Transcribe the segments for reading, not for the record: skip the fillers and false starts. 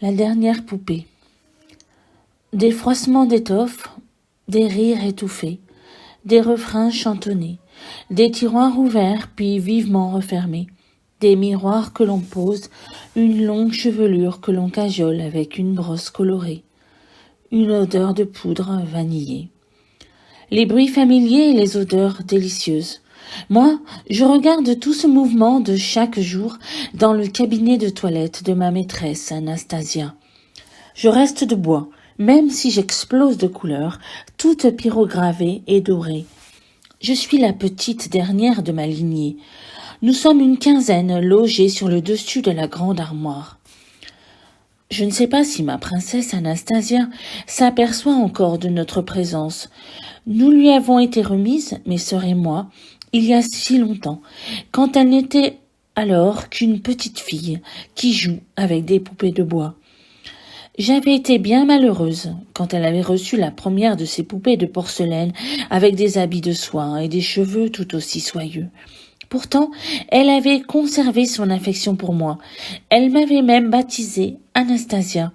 La dernière poupée. Des froissements d'étoffes, des rires étouffés, des refrains chantonnés, des tiroirs ouverts puis vivement refermés, des miroirs que l'on pose, une longue chevelure que l'on cajole avec une brosse colorée, une odeur de poudre vanillée. Les bruits familiers et les odeurs délicieuses. Moi, je regarde tout ce mouvement de chaque jour dans le cabinet de toilette de ma maîtresse Anastasia. Je reste de bois, même si j'explose de couleurs, toute pyrogravée et dorée. Je suis la petite dernière de ma lignée. Nous sommes une quinzaine logés sur le dessus de la grande armoire. Je ne sais pas si ma princesse Anastasia s'aperçoit encore de notre présence. Nous lui avons été remises, mes sœurs et moi, il y a si longtemps, quand elle n'était alors qu'une petite fille qui joue avec des poupées de bois. J'avais été bien malheureuse quand elle avait reçu la première de ces poupées de porcelaine avec des habits de soie et des cheveux tout aussi soyeux. Pourtant, elle avait conservé son affection pour moi. Elle m'avait même baptisée Anastasia.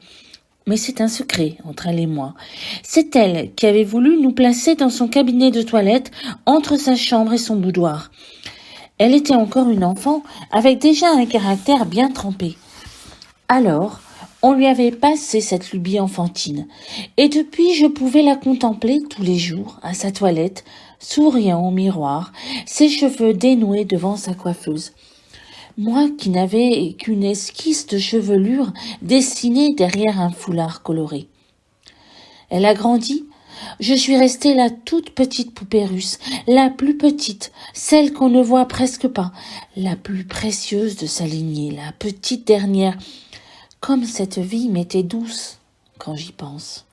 Mais c'est un secret entre elle et moi. C'est elle qui avait voulu nous placer dans son cabinet de toilette entre sa chambre et son boudoir. Elle était encore une enfant avec déjà un caractère bien trempé. Alors, on lui avait passé cette lubie enfantine, et depuis je pouvais la contempler tous les jours à sa toilette, souriant au miroir, ses cheveux dénoués devant sa coiffeuse. Moi qui n'avais qu'une esquisse de chevelure dessinée derrière un foulard coloré. Elle a grandi. Je suis restée la toute petite poupée russe, la plus petite, celle qu'on ne voit presque pas, la plus précieuse de sa lignée, la petite dernière. Comme cette vie m'était douce quand j'y pense.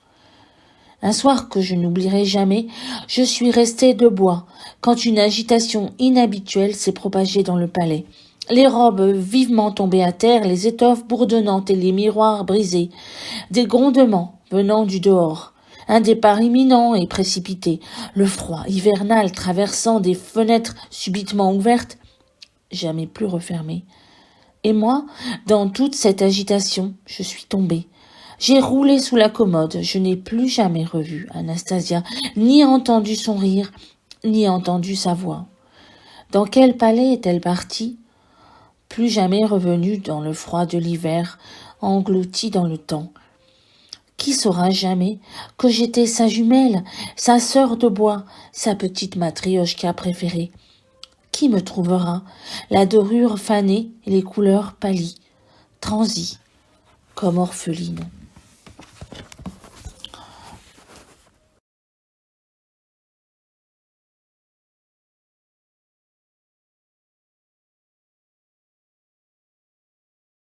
Un soir que je n'oublierai jamais, je suis restée de bois quand une agitation inhabituelle s'est propagée dans le palais. Les robes vivement tombées à terre, les étoffes bourdonnantes et les miroirs brisés, des grondements venant du dehors, un départ imminent et précipité, le froid hivernal traversant des fenêtres subitement ouvertes, jamais plus refermées. Et moi, dans toute cette agitation, je suis tombée. J'ai roulé sous la commode, je n'ai plus jamais revu Anastasia, ni entendu son rire, ni entendu sa voix. Dans quel palais est-elle partie ? Plus jamais revenue dans le froid de l'hiver, engloutie dans le temps. Qui saura jamais que j'étais sa jumelle, sa sœur de bois, sa petite matriochka préférée ? Qui me trouvera, la dorure fanée et les couleurs pâlies, transie, comme orpheline ?